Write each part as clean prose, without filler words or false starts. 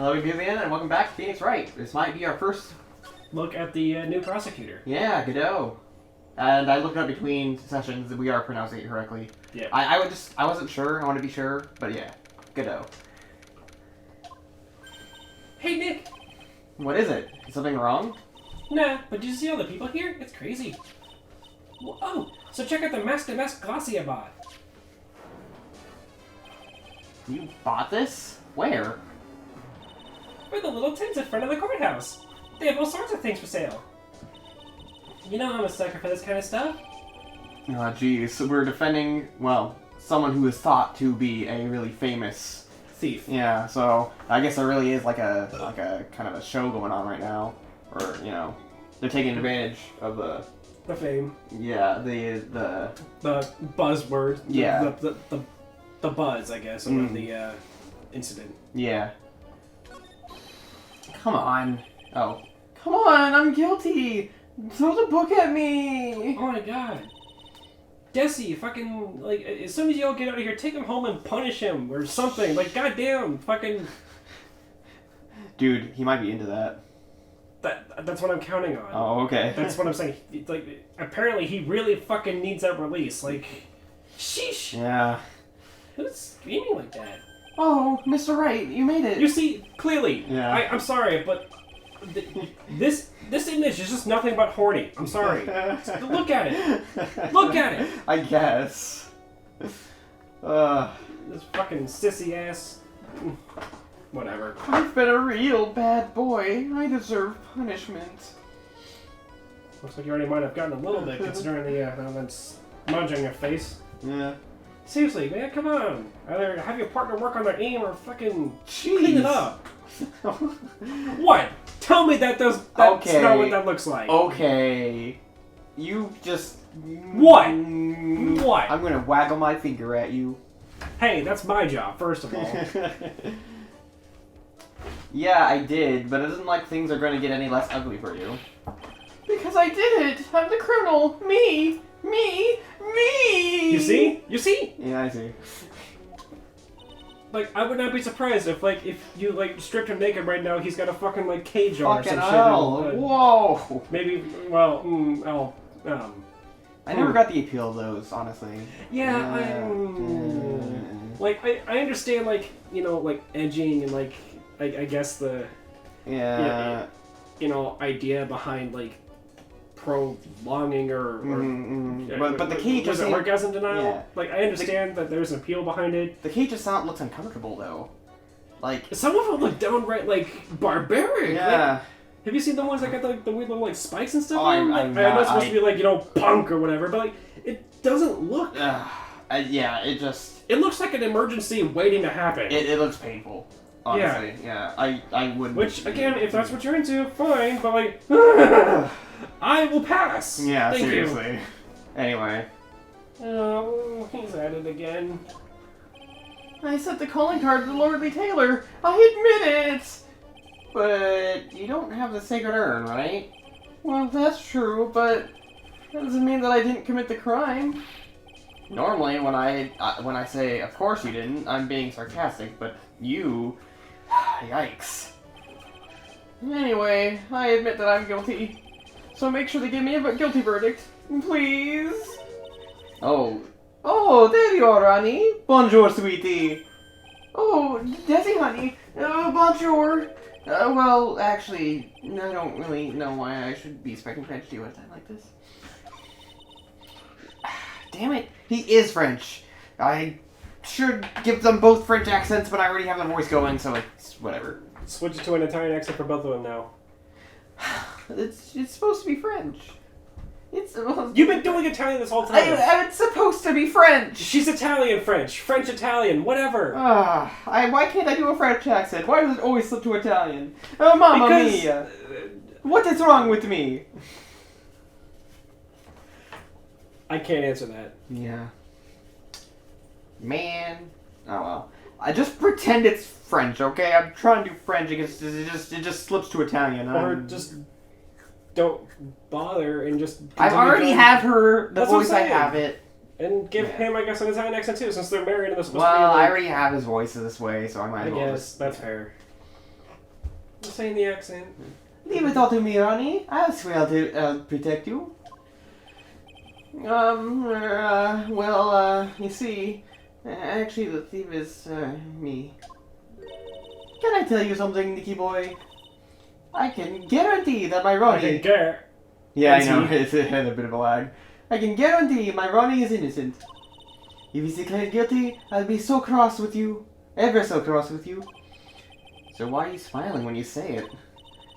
Hello, Vivian, and welcome back to Phoenix Wright. This might be our first look at the new prosecutor. Yeah, Godot. And I looked up between sessions that we are pronouncing it correctly. Yeah. I wasn't sure. I want to be sure, but yeah, Godot. Hey, Nick. What is it? Is something wrong? Nah, but did you see all the people here? It's crazy. Oh, so check out the Mask Glacia bot. You bought this? Where? For the little tents in front of the courthouse. They have all sorts of things for sale. You know I'm a sucker for this kind of stuff. Oh, jeez. We're defending, well, someone who is thought to be a really famous thief. Yeah, so I guess there really is like a kind of a show going on right now, or you know, they're taking advantage of the fame. Yeah, the buzzword. Yeah. The buzz, I guess, around the incident. Yeah. Come on. Oh. Come on, I'm guilty! Throw the book at me! Oh my god. Desi, fucking, like, as soon as you all get out of here, take him home and punish him, or something. Like, goddamn, fucking... Dude, he might be into that. That's what I'm counting on. Oh, okay. That's what I'm saying. Like, apparently he really fucking needs that release. Like, sheesh! Yeah. Who's screaming like that? Oh, Mr. Wright, you made it! You see, clearly. Yeah. I'm sorry, but... This image is just nothing but horny. I'm sorry. Look at it. Look at it. I guess. This fucking sissy ass. Whatever. I've been a real bad boy. I deserve punishment. Looks like you already might have gotten a little bit considering that smudge on your face. Yeah. Seriously, man, come on. Either have your partner work on their aim or fucking Jeez. clean it up. What? Tell me that's not what that looks like. Okay. You just... What? What? I'm gonna waggle my finger at you. Hey, that's my job, first of all. Yeah, I did, but it isn't like things are gonna get any less ugly for you. Because I did it! I'm the criminal! Me! Me! Me! You see? You see? Yeah, I see. Like, I would not be surprised if you, stripped him naked right now, he's got a fucking, cage on or some hell. shit. Whoa! Maybe, I never got the appeal of those, honestly. Yeah, I understand, edging and, I guess the... Yeah. Idea behind, prolonging or but the key just orgasm denial. Yeah. I understand that there's an appeal behind it. The key just looks uncomfortable though. Some of them look downright barbaric. Yeah. Have you seen the ones that got the weird little spikes and stuff? Oh, I know it's supposed to be punk or whatever, but it doesn't look. Yeah, it just. It looks like an emergency waiting to happen. It looks painful. Honestly, yeah. I wouldn't. Which again, if that's what you're into, fine. But I will pass. Yeah, Thank seriously. You. Anyway. Oh, he's at it again. I sent the calling card to the Lordly Tailor. I admit it. But you don't have the sacred urn, right? Well, that's true, but that doesn't mean that I didn't commit the crime. Normally, when I say, of course you didn't, I'm being sarcastic, but you... Yikes. Anyway, I admit that I'm guilty. So make sure to give me a guilty verdict, please. Oh, there you are, honey. Bonjour, sweetie. Oh, Desi, honey. Bonjour. Well, actually, I don't really know why I should be speaking French to you at a time like this. Damn it, he is French. I should give them both French accents, but I already have the voice going, so it's whatever. Switch it to an Italian accent for both of them now. It's supposed to be French. You've been doing Italian this whole time. It's supposed to be French. She's Italian French, French Italian, whatever. Why can't I do a French accent? Why does it always slip to Italian? Oh, mamma mia! What is wrong with me? I can't answer that. Yeah. Man. Oh well. I just pretend it's French, okay? I'm trying to do French because it just slips to Italian. Or just don't bother and just... I already have her, the voice I have it. And give him, I guess, an Italian accent too, since they're married and they're supposed to be... Well, I already have his voice this way, so I might as well guess, that's fair. saying the accent. Leave it all to me, Ronnie. I'll swear to protect you. You see, actually the thief is, me. Can I tell you something, Nicky boy? I can guarantee that my Ronnie... I can care. Yeah, I know, it's had a bit of a lag. I can guarantee my Ronnie is innocent. If he's declared guilty, I'll be so cross with you. Ever so cross with you. So why are you smiling when you say it?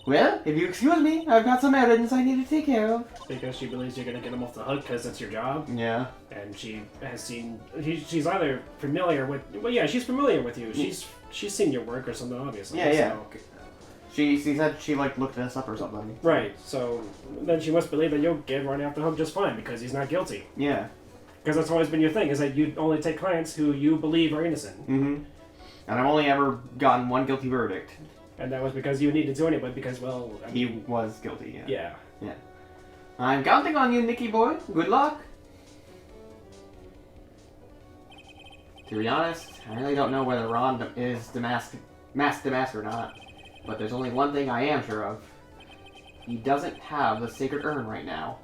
Well, if you excuse me, I've got some errands I need to take care of. Because she believes you're gonna get him off the hook because that's your job. Yeah. And she has seen... She's either familiar with... Well, yeah, she's familiar with you. She's seen your work or something, obviously. Yeah, yeah. So. She said she, like, looked us up or something. Right, so then she must believe that you'll get Ronnie off the hook just fine because he's not guilty. Yeah. Because that's always been your thing, is that you only take clients who you believe are innocent. Mm-hmm. And I've only ever gotten one guilty verdict. And that was because you needed to anyway, because, well... I mean, he was guilty, yeah. Yeah. Yeah. I'm counting on you, Nicky boy. Good luck. To be honest, I really don't know whether Ron is masked or not. But there's only one thing I am sure of. He doesn't have the sacred urn right now.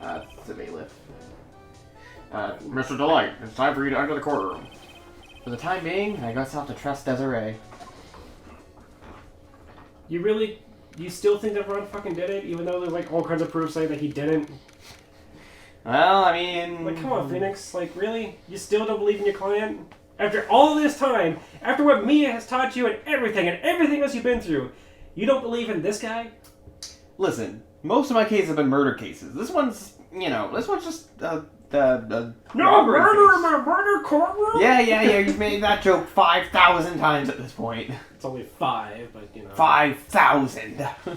It's a bailiff. Mr. Delight, it's time for you to enter the courtroom. For the time being, I guess I'll have to trust Desiree. You still think that Ron fucking did it, even though there's like all kinds of proof saying that he didn't? Well, I mean... Like, come on, Phoenix. Like, really? You still don't believe in your client? After all this time, after what Mia has taught you and everything else you've been through, you don't believe in this guy? Listen, most of my cases have been murder cases. This one's, this one's just, No murder in my murder courtroom? Yeah, you've made that joke 5,000 times at this point. It's only 5, but, 5,000! I'm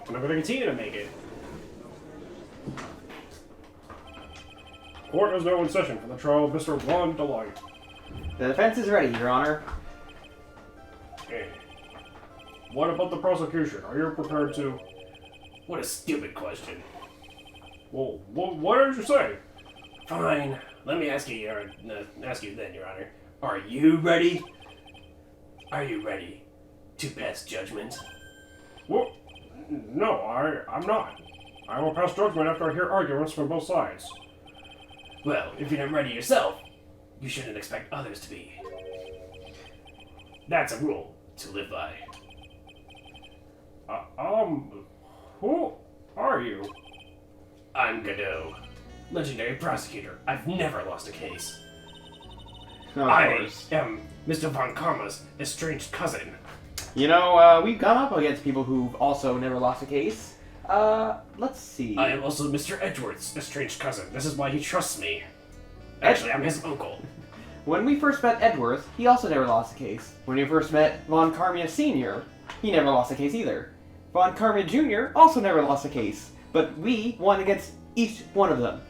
going to continue to make it. Court is now in session for the trial of Mr. Ron Delight. The defense is ready, Your Honor. Okay. What about the prosecution? Are you prepared to... What a stupid question. Well, what did you say? Fine. Let me ask you then, Your Honor. Are you ready? Are you ready to pass judgment? Well, no, I'm not. I will pass judgment after I hear arguments from both sides. Well, if you're not ready yourself, you shouldn't expect others to be. That's a rule to live by. Who are you? I'm Godot, legendary prosecutor. I've never lost a case. I am Mr. Von Karma's estranged cousin. We've gone up against people who've also never lost a case. Let's see. I am also Mr. Edgeworth's estranged cousin. This is why he trusts me. Actually, I'm his uncle. When we first met Edgeworth, he also never lost a case. When we first met Von Karma Sr., he never lost a case either. Von Karma Jr. also never lost a case, but we won against each one of them.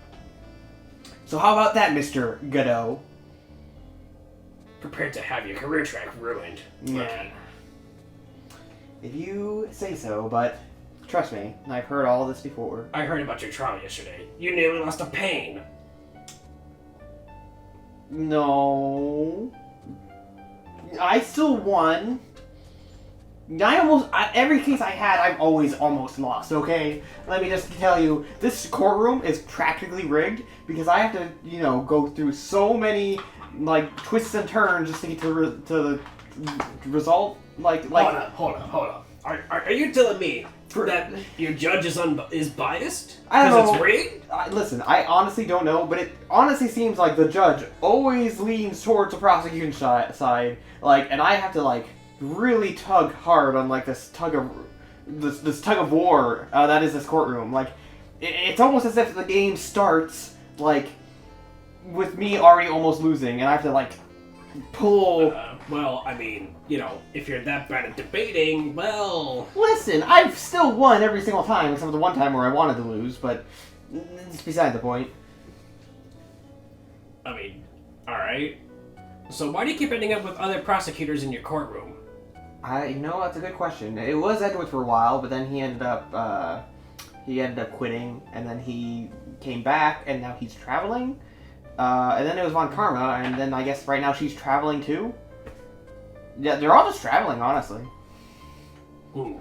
So how about that, Mr. Godot? Prepared to have your career track ruined. Yeah. If you say so, but trust me, I've heard all this before. I heard about your trial yesterday. You nearly lost a pain. No. I still won. Every case I had, I've always almost lost, okay? Let me just tell you, this courtroom is practically rigged because I have to, go through so many, twists and turns just to get to the result. Hold on. Are you telling me that your judge is biased? I don't know. Because it's rigged? Listen, I honestly don't know, but it honestly seems like the judge always leans towards the prosecution side, and I have to, really tug hard on, this tug of war that is this courtroom. It's almost as if the game starts, with me already almost losing, and I have to, pull... Well, I mean, if you're that bad at debating, well... Listen, I've still won every single time, except for the one time where I wanted to lose, but it's beside the point. I mean, alright. So why do you keep ending up with other prosecutors in your courtroom? That's a good question. It was Edward for a while, but then he ended up quitting, and then he came back, and now he's traveling. And then it was Von Karma, and then I guess right now she's traveling too. Yeah, they're all just traveling, honestly. Ooh.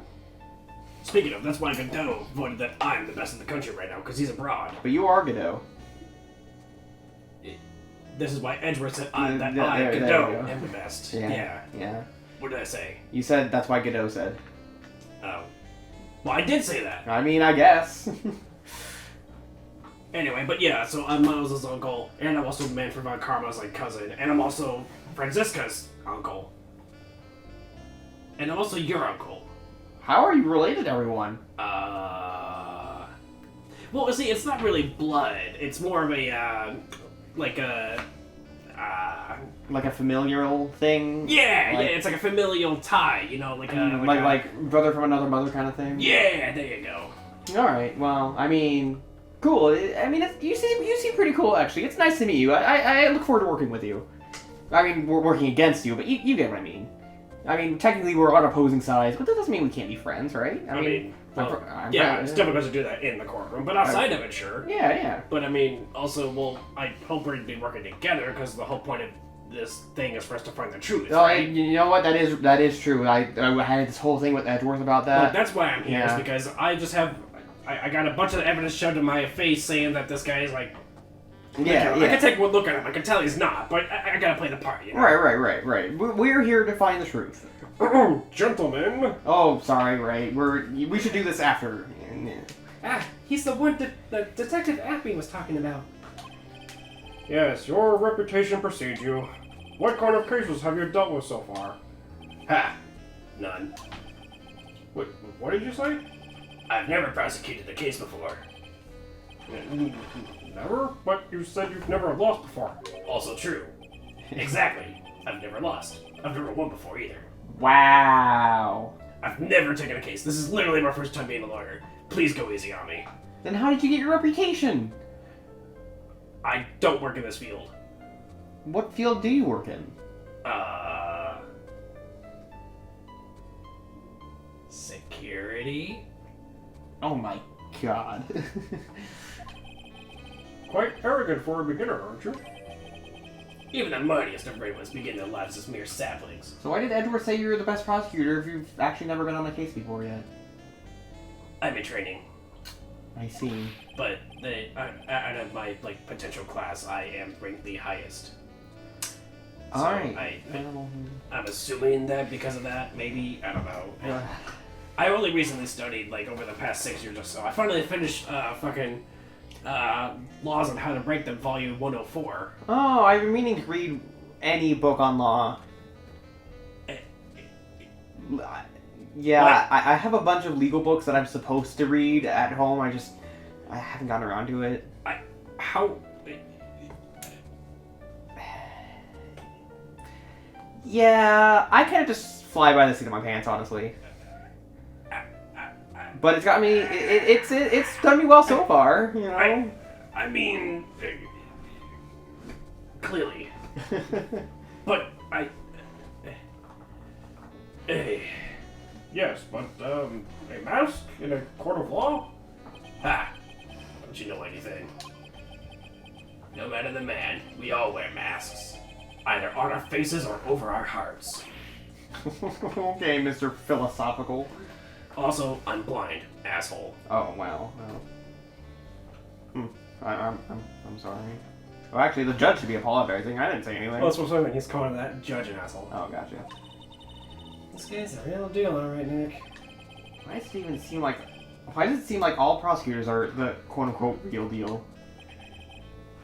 Speaking of, that's why Godot voted that I'm the best in the country right now, because he's abroad. But you are Godot. This is why Edgeworth said I, There Godot, you go. am the best. Yeah. What did I say? You said that's why Godot said. Oh. Well, I did say that. I mean, I guess. Anyway, but yeah, so I'm Miles' uncle, and I'm also Manfred von Karma's like cousin, and I'm also Franziska's uncle. And I'm also your uncle. How are you related to everyone? Well, see, it's not really blood. It's more of a, like a familial thing? Yeah, it's like a familial tie, you know, like brother from another mother kind of thing? Yeah, there you go. Alright, well, I mean, cool. I mean, you seem pretty cool, actually. It's nice to meet you. I look forward to working with you. I mean, we're working against you, but you get what I mean. I mean, technically we're on opposing sides, but that doesn't mean we can't be friends, right? I mean, it's difficult to do that in the courtroom, but outside of it, sure. Yeah. But I mean, also, well, I hope we're be working together, because the whole point of this thing is for us to find the truth, right? You know what? That is true. I had this whole thing with Edgeworth about that. Look, that's why I'm here, is because I just have... I got a bunch of evidence shoved in my face saying that this guy is like... I can take one look at him. I can tell he's not, but I gotta play the part, you know? Right. We're here to find the truth. Gentlemen. Oh, sorry, right. We should do this after. He's the one that Detective Appy was talking about. Yes, your reputation precedes you. What kind of cases have you dealt with so far? Ha! None. What did you say? I've never prosecuted a case before. Never? But you said you've never lost before. Also true. Exactly. I've never lost. I've never won before either. Wow. I've never taken a case. This is literally my first time being a lawyer. Please go easy on me. Then how did you get your reputation? I don't work in this field. What field do you work in? Security? Oh my god. Quite arrogant for a beginner, aren't you? Even the mightiest of ravens begin their lives as mere saplings. So why did Edward say you're the best prosecutor if you've actually never been on a case before yet? I'm in training. I see. But out of my potential class, I am ranked the highest. Alright. I'm assuming that because of that, maybe, I don't know. I only recently studied, over the past 6 years or so. I finally finished, Laws on How to Break Them, Volume 104. Oh, I've been meaning to read any book on law. Yeah, I have a bunch of legal books that I'm supposed to read at home. I haven't gotten around to it. How... Yeah, I kind of just fly by the seat of my pants, honestly. But it's got me. It's done me well so far, you know. I mean, clearly, but yes, but a mask in a court of law? Ha! Don't you know anything? No matter the man, we all wear masks, either on our faces or over our hearts. Okay, Mr. Philosophical. Also, I'm blind, asshole. Oh, wow. I'm sorry. Well, actually, the judge should be apologizing. I didn't say anything. Well, that's what I'm saying. He's calling that judge an asshole. Oh, gotcha. This guy's a real deal, alright, Nick. Why does it seem like all prosecutors are the quote-unquote real deal?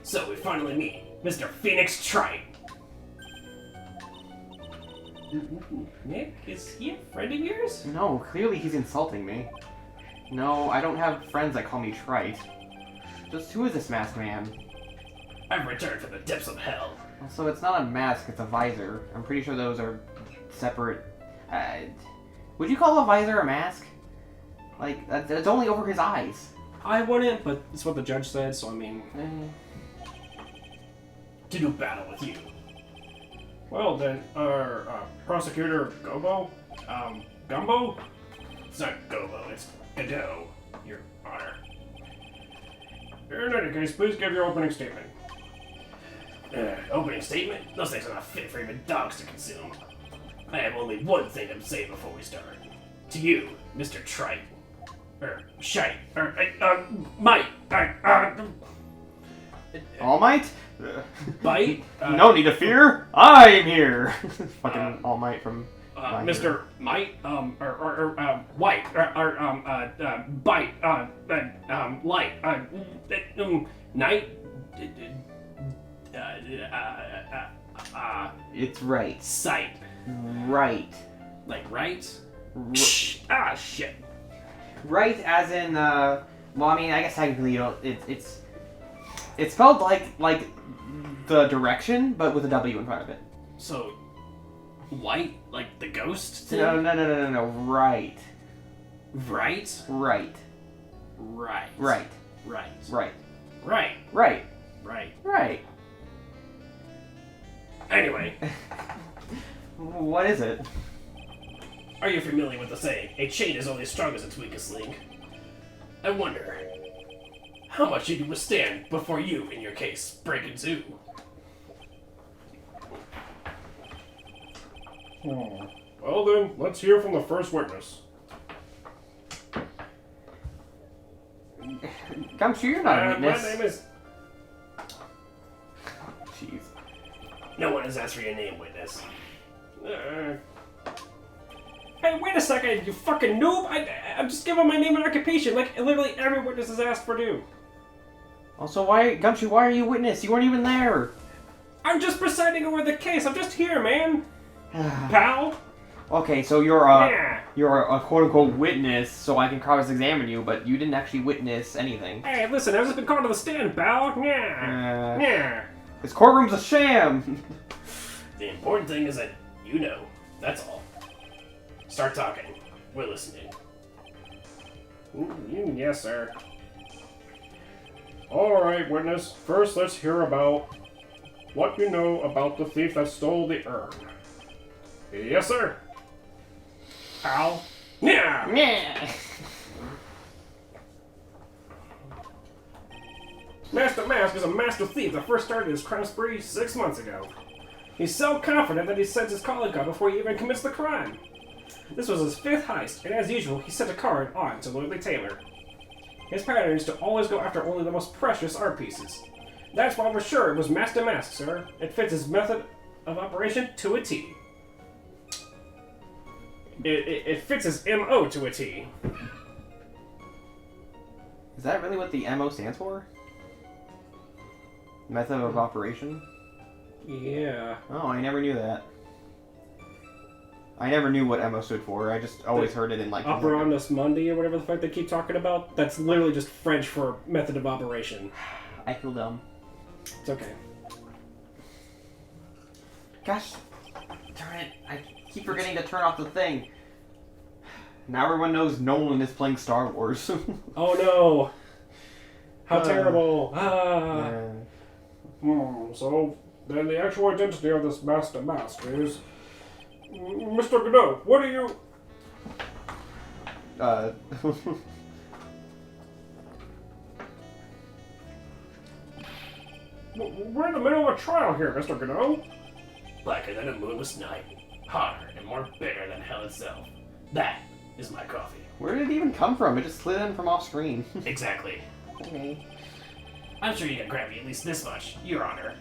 So, we finally meet Mr. Phoenix Trite. Nick, is he a friend of yours? No, clearly he's insulting me. No, I don't have friends that call me Trite. Just who is this masked man? I've returned from the depths of hell. So it's not a mask, it's a visor. I'm pretty sure those are separate. Would you call a visor a mask? It's only over his eyes. I wouldn't, but it's what the judge said, so I mean... To do battle with you. Well then, Prosecutor Gumbo? Gumbo? It's not Gobo, it's Godot, Your Honor. In any case, please give your opening statement. Opening statement? Those things are not fit for even dogs to consume. I have only one thing to say before we start. To you, Mr. Trite. Shite. Might. All Might? Bite? No need to fear. I'm here. Fucking All Might from. Mr. Might, White, Bite, Light, Night, It's right. Sight. Right. Like right? Shit. Right, as in, well, I mean, I guess technically you don't, it's spelled like the direction, but with a W in front of it. So, white, like the ghost thing? No, right. Right? Right. Right. Right. Right. Right. Right. Right. Right. Right. Anyway. What is it? Are you familiar with the saying, a chain is only as strong as its weakest link? I wonder, how much you can withstand before you, in your case, break in two? Well then, let's hear from the first witness. Gumshoe, you're not a witness. My name is... Jeez. No one has asked for your name, witness. Hey, wait a second, you fucking noob! I'm just giving my name and occupation, like literally every witness has asked for due. Also, Gumshoe, why are you a witness? You weren't even there. I'm just presiding over the case. I'm just here, man. Pal. Okay, so you're a quote-unquote witness, so I can cross-examine you, but you didn't actually witness anything. Hey, listen, I've just been called to the stand, pal. Yeah. This courtroom's a sham. The important thing is that you know. That's all. Start talking. We're listening. Yes, sir. Alright, witness. First, let's hear about what you know about the thief that stole the urn. Yes, sir. Pal. Yeah. Yeah. Master Mask is a master thief that first started his crime spree 6 months ago. He's so confident that he sends his calling card before he even commits the crime. This was his 5th heist, and as usual, he sent a card on to Lordly Taylor. His pattern is to always go after only the most precious art pieces. That's why we're sure it was Master Mask, sir. It fits his method of operation to a T. It fits his MO to a T. Is that really what the MO stands for? Method of operation? Yeah. Oh, I never knew that. I never knew what MO stood for. I just always heard it in like... Operandus Mundi or whatever the fuck they keep talking about. That's literally just French for method of operation. I feel dumb. It's okay. Gosh, darn it. I keep forgetting to turn off the thing. Now everyone knows Nolan is playing Star Wars. Oh no! How terrible! So, then the actual identity of this Master Mask is... Mr. Godot, what are you... We're in the middle of a trial here, Mr. Godot. Blacker than a moonless night. Hotter and more bitter than hell itself. That is my coffee. Where did it even come from? It just slid in from off screen. Exactly. Okay. I'm sure you can grant me at least this much, Your Honor.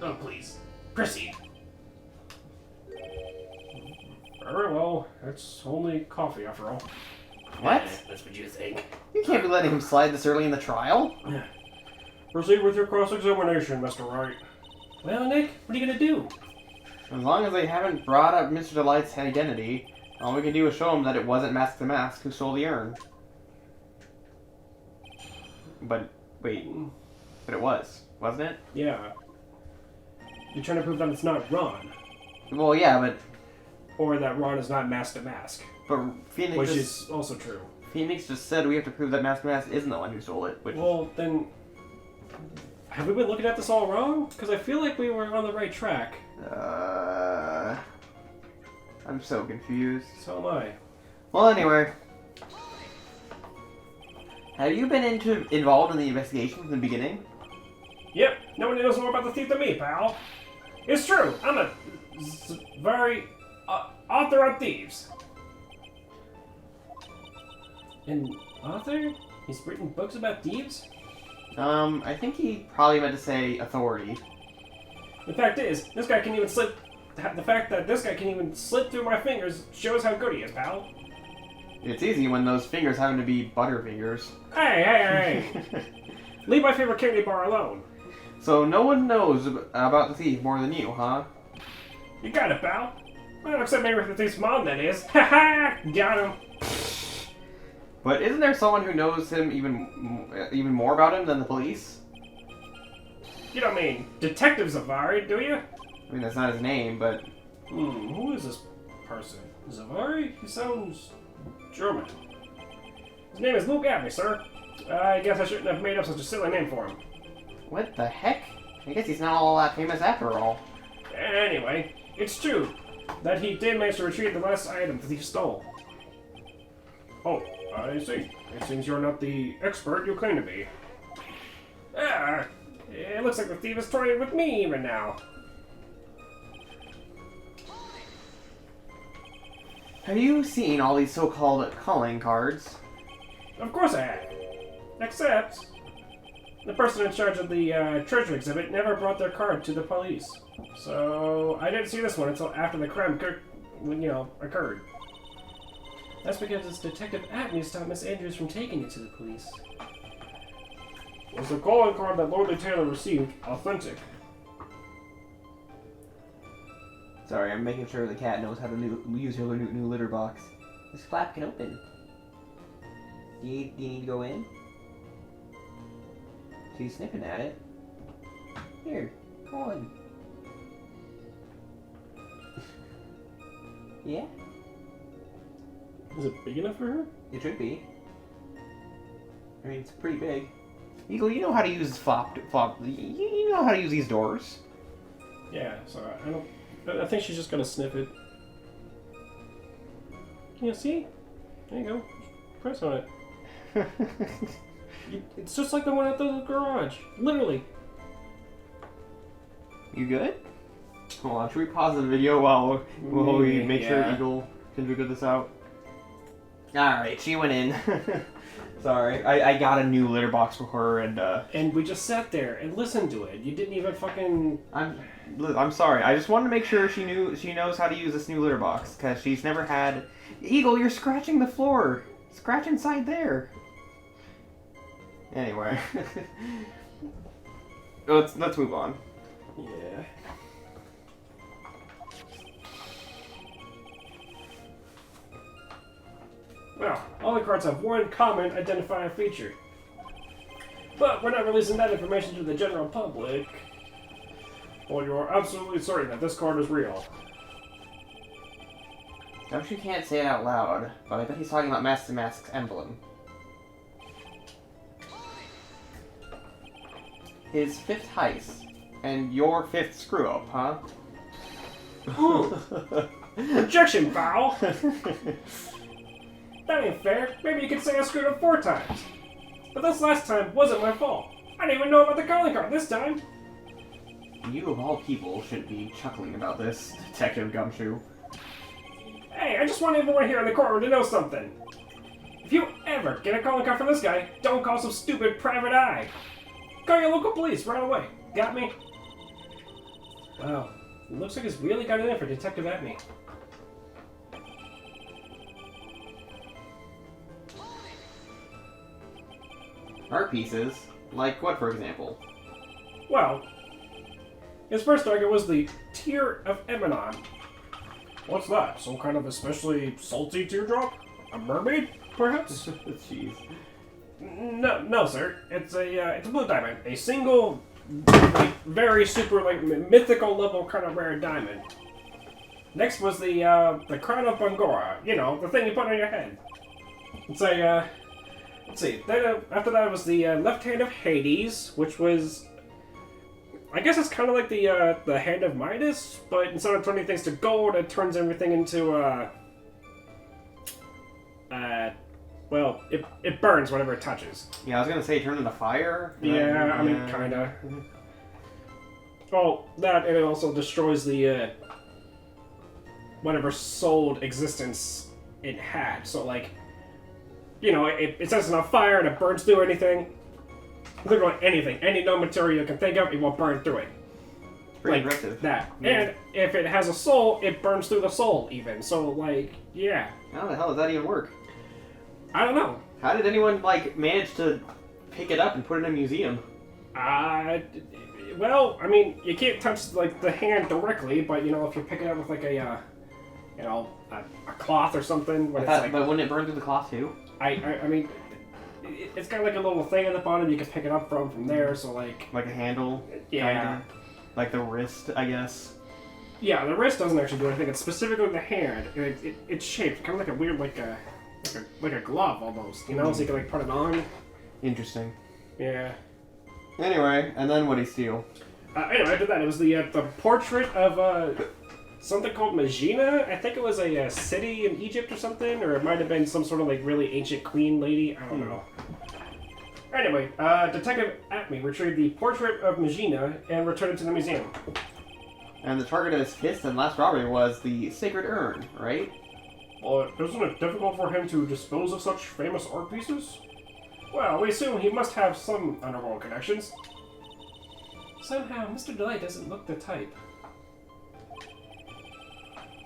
Oh, please. Proceed. Very well. It's only coffee, after all. What? That's what you think. You can't be letting him slide this early in the trial. Proceed with your cross-examination, Mr. Wright. Well, Nick, what are you gonna do? As long as they haven't brought up Mr. Delight's identity, all we can do is show him that it wasn't Mask the Mask who stole the urn. But, wait. But it was, wasn't it? Yeah. You're trying to prove that it's not Ron. Well, yeah, but... Or that Ron is not Mask to Mask. But Phoenix Which is also true. Phoenix just said we have to prove that Mask the Mask isn't the one who stole it. Which... Well, then... Have we been looking at this all wrong? Because I feel like we were on the right track. I'm so confused. So am I. Well, anyway. Have you been involved in the investigation from the beginning? Yep, nobody knows more about the thief than me, pal. It's true, I'm a very author on thieves. An author? He's written books about thieves? I think he probably meant to say authority. The fact is, this guy can even slip. The fact that this guy can even slip through my fingers shows how good he is, pal. It's easy when those fingers happen to be butterfingers. Hey! Leave my favorite candy bar alone. So no one knows about the thief more than you, huh? You got it, pal. Well, except maybe the thief's mom, that is. Ha ha! Got him. But isn't there someone who knows him even more about him than the police? You don't mean Detective Zavari, do you? I mean, that's not his name, but... Who is this person? Zavari? He sounds German. His name is Luke Abbey, sir. I guess I shouldn't have made up such a silly name for him. What the heck? I guess he's not all that famous after all. Anyway, it's true that he did manage to retrieve the last item the thief stole. Oh, I see. It seems you're not the expert you claim to be. It looks like the thief is toying with me even now. Have you seen all these so-called calling cards? Of course I have. Except, the person in charge of the treasure exhibit never brought their card to the police. So, I didn't see this one until after the crime occurred. That's because Detective Atney stopped Miss Andrews from taking it to the police. Was the calling card that Lordly Taylor received authentic? Sorry, I'm making sure the cat knows how to use your new litter box. This flap can open. Do you need to go in? She's sniffing at it. Here, go on. Yeah? Is it big enough for her? It should be. I mean, it's pretty big. Eagle, you know how to use flop. You know how to use these doors. Yeah, so I think she's just gonna sniff it. Can you see? There you go. Press on it. It's just like the one at the garage. Literally. You good? Hold on, should we pause the video while we make sure Yeah. Eagle can figure this out? Alright, she went in. Sorry, I got a new litter box for her And we just sat there and listened to it. You didn't even fucking... I'm sorry, I just wanted to make sure she knows how to use this new litter box, because she's never had... Eagle, you're scratching the floor! Scratch inside there! Anyway. let's move on. Yeah. Well, all the cards have one common identifying feature. But we're not releasing that information to the general public. Well, you're absolutely certain that this card is real. Don't you can't say it out loud, but I bet he's talking about Mask to Mask's emblem. His 5th heist, and your 5th screw-up, huh? Objection, pal! That ain't fair. Maybe you could say I screwed up 4 times. But this last time wasn't my fault. I didn't even know about the calling card this time. You, of all people, should be chuckling about this, Detective Gumshoe. Hey, I just want everyone here in the courtroom to know something. If you ever get a calling card from this guy, don't call some stupid private eye. Call your local police right away. Got me? Wow. It looks like he's really got it in for Detective Atney. Art pieces? Like what, for example? Well, his first target was the Tear of Emanon. What's that? Some kind of especially salty teardrop? A mermaid, perhaps? Jeez. No, sir. It's a blue diamond. A single, very super, mythical level kind of rare diamond. Next was the crown of Bangora. You know, the thing you put on your head. It's a, let's see. Then after that was the left hand of Hades, which was, I guess it's kind of like the hand of Midas, but instead of turning things to gold, it turns everything into well, it burns whatever it touches. Yeah, I was gonna say turn into fire. Yeah, I mean, kinda. Oh, that, and it also destroys the whatever souled existence it had. So, like, you know, it sets it on fire and it burns through anything. Literally anything. Any known material you can think of, it will burn through it. Pretty like aggressive. that. Yeah. And if it has a soul, it burns through the soul even. So, like, yeah. How the hell does that even work? I don't know. How did anyone, like, manage to pick it up and put it in a museum? Well, I mean, you can't touch, like, the hand directly, but, you know, if you pick it up with, like, a, you know, a cloth or something. When But wouldn't it burn through the cloth, too? I mean, it's got, like, a little thing at the bottom you can pick it up from there, so, like... Like a handle? Yeah. Kinda? Like the wrist, I guess? Yeah, the wrist doesn't actually do anything. It's specifically the hand. It's shaped kind of like a weird, like a glove almost. You know, so you can like put it on. Interesting. Yeah. Anyway, and then what did he steal? Anyway, after that, it was the portrait of something called Magina. I think it was a city in Egypt or something, or it might have been some sort of like really ancient queen lady. I don't know. Anyway, Detective Atme retrieved the portrait of Magina and returned it to the museum. And the target of his fifth and last robbery was the sacred urn, right? Well, isn't it difficult for him to dispose of such famous art pieces? Well, we assume he must have some underworld connections. Somehow, Mr. Delight doesn't look the type.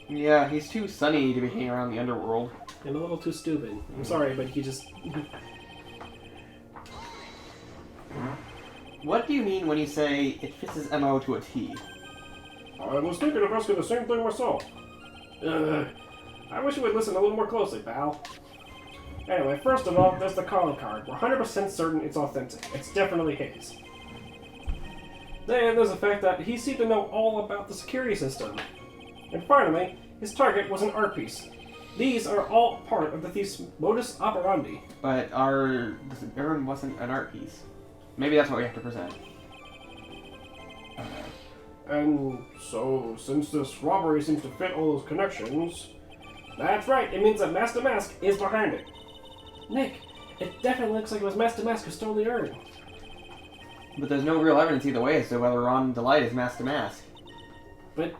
Yeah, he's too sunny to be hanging around the underworld. And a little too stupid. I'm sorry, but he just... What do you mean when you say it fits his MO to a T? I was thinking of asking the same thing myself. I wish you would listen a little more closely, pal. Anyway, first of all, there's the calling card. We're 100% certain it's authentic. It's definitely his. Then there's the fact that he seemed to know all about the security system. And finally, his target was an art piece. These are all part of the thief's modus operandi. But the urn wasn't an art piece. Maybe that's what we have to present. And so, since this robbery seems to fit all those connections... That's right, it means that Master Mask is behind it. Nick, it definitely looks like it was Master Mask who stole the urn. But there's no real evidence either way as to whether Ron Delight is Mask to Mask. But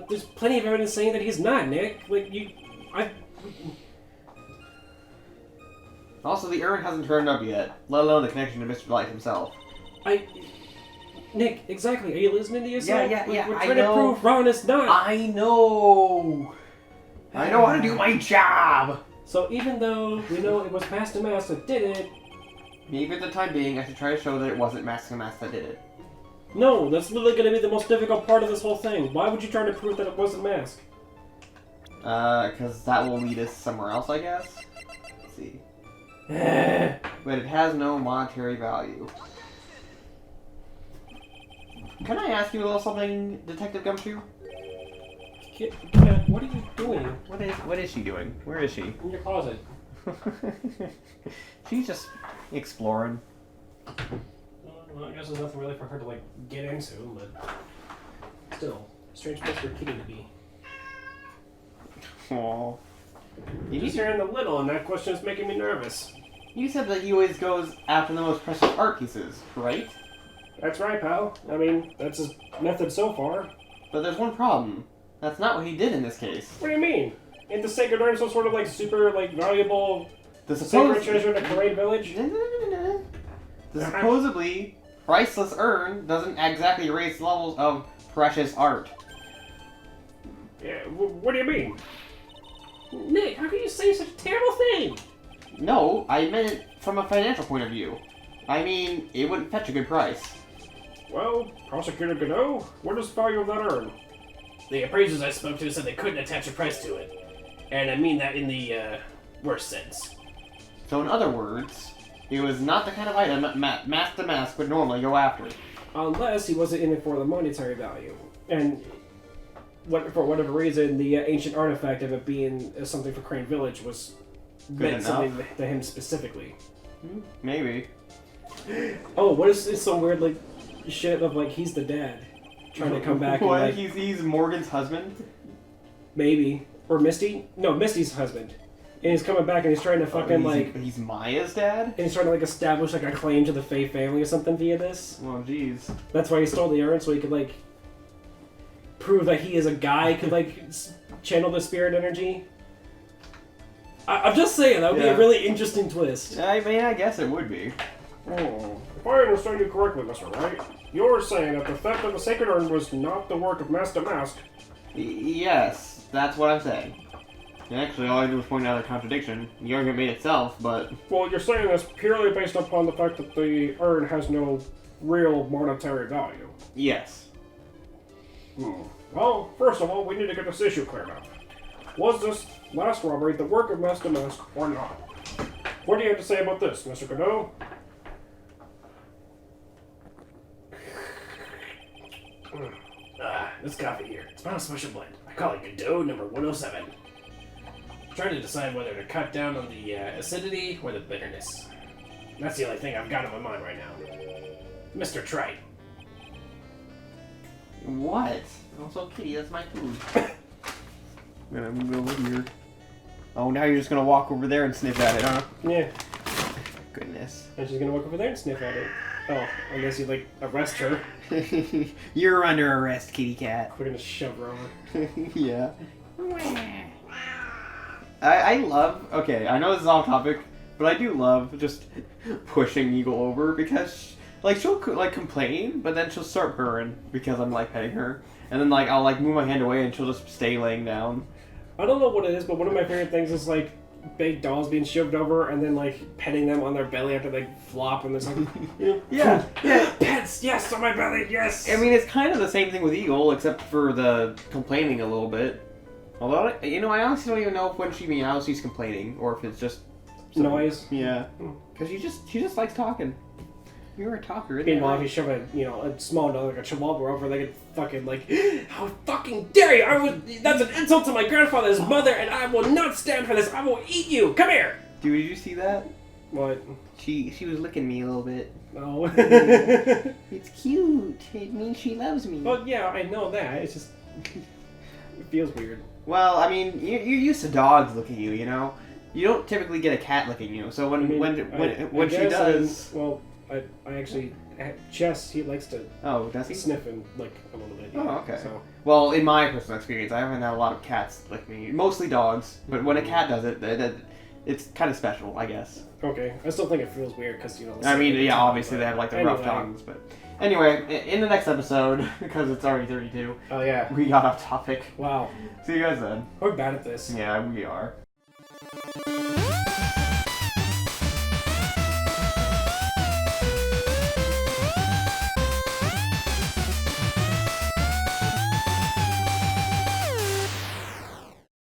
there's plenty of evidence saying that he's not, Nick. Like, Also, the urn hasn't turned up yet, let alone the connection to Mr. Delight himself. Nick, exactly. Are you listening to yourself? Yeah, We're I trying know. to prove Ron is not. I know! I know how to do my job! So even though we know it was Master Mask that did it... Maybe at the time being, I should try to show that it wasn't Mask to Mask that did it. No, that's literally going to be the most difficult part of this whole thing. Why would you try to prove that it wasn't Mask? Because that will lead us somewhere else, I guess? Let's see. But it has no monetary value. Can I ask you a little something, Detective Gumshoe? Yeah, what are you doing? What is she doing? Where is she? In your closet. She's just exploring. Well, I guess there's nothing really for her to, like, get into, but... Still, strange place for a kitty to be. Aww. You're just hearing the little, and that question is making me nervous. You said that he always goes after the most precious art pieces, right? That's right, pal. I mean, that's his method so far. But there's one problem. That's not what he did in this case. What do you mean? Ain't the sacred urn some sort of, like, super, like, valuable The sacred treasure in a Korean village? The supposedly priceless urn doesn't exactly raise the levels of precious art. Yeah, what do you mean? Nick, how can you say such a terrible thing? No, I meant it from a financial point of view. I mean, it wouldn't fetch a good price. Well, Prosecutor Godot, what is the value of that urn? The appraisers I spoke to said they couldn't attach a price to it. And I mean that in the, worst sense. So in other words, it was not the kind of item Mask to Mask would normally go after. Unless he wasn't in it for the monetary value. And for whatever reason, the ancient artifact of it being something for Crane Village was meant something to him specifically. Maybe. Oh, what is some weird, like, shit of, like, he's the dad trying to come back What? and, like... He's Morgan's husband? Maybe. Or Misty? No, Misty's husband. And he's coming back and he's trying to fucking, He's Maya's dad? And he's trying to, like, establish, like, a claim to the Faye family or something via this. Oh, jeez. That's why he stole the urn, so he could, like... prove that he is a guy could like channel the spirit energy. I'm just saying that would be a really interesting twist. I mean, I guess it would be. If I understand you correctly, Mr. Wright, you're saying that the theft of the sacred urn was not the work of Master Mask. Yes, that's what I'm saying. Actually, all I do is point out a contradiction. The argument made itself, but... Well, you're saying this purely based upon the fact that the urn has no real monetary value. Yes. Well, first of all, we need to get this issue cleared up. Was this last robbery the work of Master Mask or not? What do you have to say about this, Mr. Godot? This coffee here. It's not a special blend. I call it Godot number 107. I'm trying to decide whether to cut down on the acidity or the bitterness. That's the only thing I've got on my mind right now. Mr. Trite. What? Also, Kitty, that's my food. I'm gonna move over here. Oh, now you're just gonna walk over there and sniff at it, huh? Yeah. Goodness. And she's gonna walk over there and sniff at it. Oh, unless you like arrest her. You're under arrest, kitty cat. We're gonna shove her over. Yeah. I love... Okay, I know this is off topic, but I do love just pushing Eagle over because, like, she'll, like, complain, but then she'll start purring because I'm, like, petting her. And then, like, I'll, like, move my hand away and she'll just stay laying down. I don't know what it is, but one of my favorite things is, like, big dolls being shoved over and then, like, petting them on their belly after they flop and there's like... Yeah. Pets, yes, on my belly, yes! I mean, it's kind of the same thing with Eagle, except for the complaining a little bit. Although, you know, I honestly don't even know if when she meows she's complaining, or if it's just... Noise. Yeah. Because she just likes talking. You're a talker, isn't Meanwhile, if you shove a small dog like a chihuahua over, they could fucking like, how fucking dare you! That's an insult to my grandfather's mother, and I will not stand for this. I will eat you. Come here. Dude, did you see that? What? She was licking me a little bit. No. It's cute. It means she loves me. Well, yeah, I know that. It's just it feels weird. Well, I mean, you're used to dogs licking you, you know. You don't typically get a cat licking you. So when she does, I actually, Chess, he likes to does he? sniff and lick a little bit. Yeah. Oh, okay. So. Well, in my personal experience, I haven't had a lot of cats lick me. Mostly dogs, but when a cat does it, it's kind of special, I guess. Okay, I still think it feels weird because you know. I mean, yeah, obviously they have like the rough tongues, but anyway, in the next episode, because it's already 32. Oh yeah. We got off topic. Wow. See you guys then. We're bad at this. Yeah, we are.